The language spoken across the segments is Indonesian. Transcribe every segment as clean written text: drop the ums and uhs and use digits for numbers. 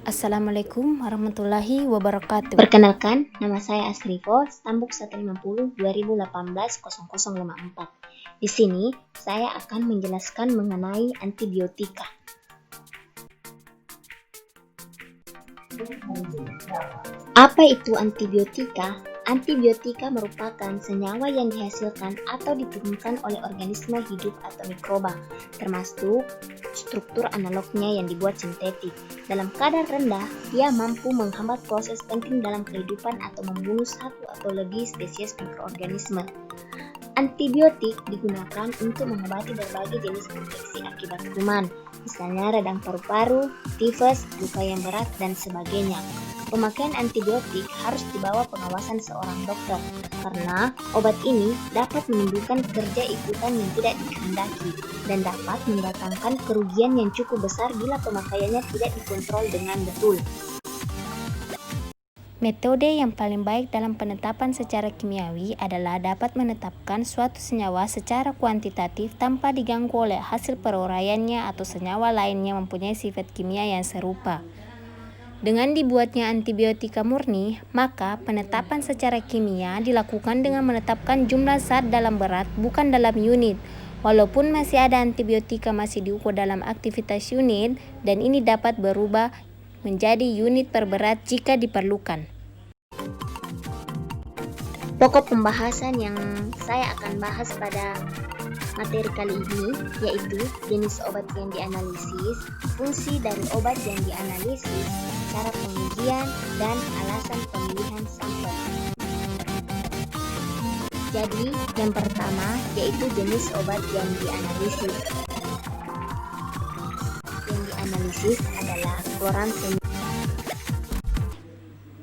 Assalamualaikum warahmatullahi wabarakatuh. Perkenalkan, nama saya Asrivo, Stambuk 150 2018 0054. Di sini, saya akan menjelaskan mengenai antibiotika. Apa itu antibiotika? Antibiotika merupakan senyawa yang dihasilkan atau diturunkan oleh organisme hidup atau mikroba, termasuk struktur analognya yang dibuat sintetik. Dalam kadar rendah, dia mampu menghambat proses penting dalam kehidupan atau membunuh satu atau lebih spesies mikroorganisme. Antibiotik digunakan untuk mengobati berbagai jenis infeksi akibat kuman, misalnya radang paru-paru, tifus, luka yang berat, dan sebagainya. Pemakaian antibiotik harus di bawah pengawasan seorang dokter, karena obat ini dapat menimbulkan kerja ikutan yang tidak dikehendaki dan dapat mendatangkan kerugian yang cukup besar bila pemakaiannya tidak dikontrol dengan betul. Metode yang paling baik dalam penetapan secara kimiawi adalah dapat menetapkan suatu senyawa secara kuantitatif tanpa diganggu oleh hasil peruraiannya atau senyawa lainnya mempunyai sifat kimia yang serupa. Dengan dibuatnya antibiotika murni, maka penetapan secara kimia dilakukan dengan menetapkan jumlah zat dalam berat bukan dalam unit. Walaupun masih ada antibiotika masih diukur dalam aktivitas unit dan ini dapat berubah menjadi unit per berat jika diperlukan. Pokok pembahasan yang saya akan bahas pada materi kali ini yaitu jenis obat yang dianalisis, fungsi dari obat yang dianalisis, cara pengujian, dan alasan pemilihan sampel. Jadi, yang pertama yaitu jenis obat yang dianalisis. Yang dianalisis adalah kloramfenikol.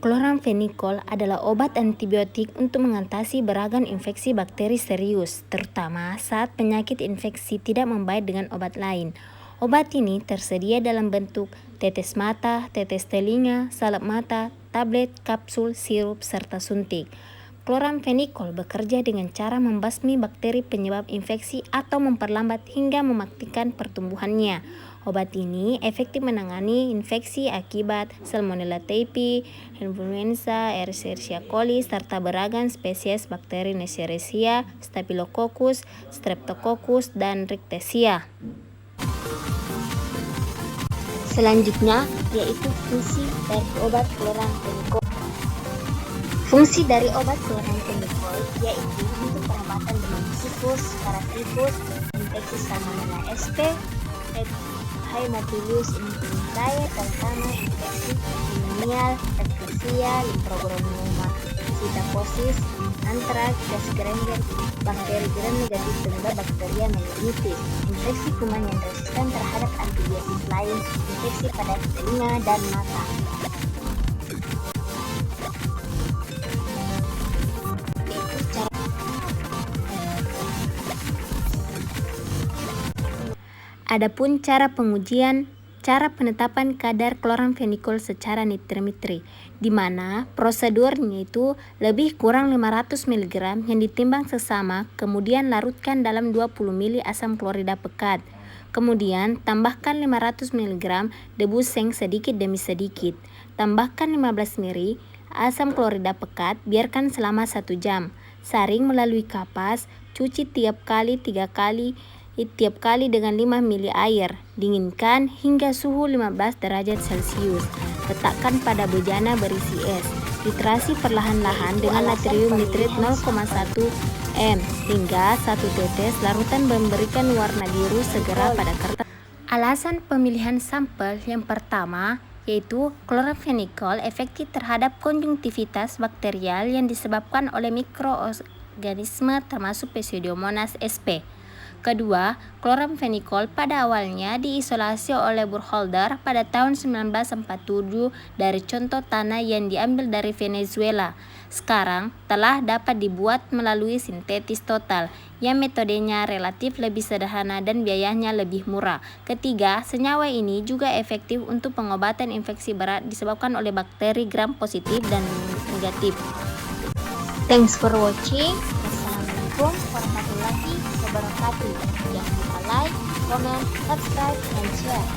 Kloramfenikol adalah obat antibiotik untuk mengatasi beragam infeksi bakteri serius, terutama saat penyakit infeksi tidak membaik dengan obat lain. Obat ini tersedia dalam bentuk tetes mata, tetes telinga, salep mata, tablet, kapsul, sirup, serta suntik. Kloramfenikol bekerja dengan cara membasmi bakteri penyebab infeksi atau memperlambat hingga mematikan pertumbuhannya. Obat ini efektif menangani infeksi akibat Salmonella typhi, influenza, Escherichia coli, serta beragam spesies bakteri Neisseria, Staphylococcus, Streptococcus, dan Rickettsia. Selanjutnya yaitu fungsi dari obat kloramfenikol. Fungsi dari obat kloramfenikol yaitu untuk pengobatan demam tifus, paratifus, infeksi Salmonella sp, Haemophilus influenzae, terutama infeksi pneumonial, Rickettsia, Limfrogranuloма psittacosis, antraks, gas Granger, bakteri gram negatif penyebab bakteria melanitis, infeksi kuman yang resisten terhadap antibiotik lain, infeksi pada telinga dan mata. Adapun cara pengujian, cara penetapan kadar kloramfenikol secara nitrometri, di mana prosedurnya itu lebih kurang 500 mg yang ditimbang sesama, kemudian larutkan dalam 20 ml asam klorida pekat. Kemudian tambahkan 500 mg debu seng sedikit demi sedikit. Tambahkan 15 ml asam klorida pekat, biarkan selama 1 jam. Saring melalui kapas, cuci tiap kali dengan 5 ml air. Dinginkan hingga suhu 15 derajat Celcius. Letakkan pada bejana berisi es. Titrasi perlahan-lahan dengan natrium nitrit 0,1 m hingga 1 tetes. Larutan memberikan warna biru segera pada kertas. Alasan pemilihan sampel yang pertama yaitu kloramfenikol efektif terhadap konjungtivitas bakterial yang disebabkan oleh mikroorganisme termasuk Pseudomonas sp. Kedua, kloramfenikol pada awalnya diisolasi oleh Burkholder pada tahun 1947 dari contoh tanah yang diambil dari Venezuela. Sekarang telah dapat dibuat melalui sintetis total, yang metodenya relatif lebih sederhana dan biayanya lebih murah. Ketiga, senyawa ini juga efektif untuk pengobatan infeksi berat disebabkan oleh bakteri gram positif dan negatif. Thanks for watching. Assalamualaikum warahmatullahi wabarakatuh. Jangan lupa like, comment, subscribe, and share.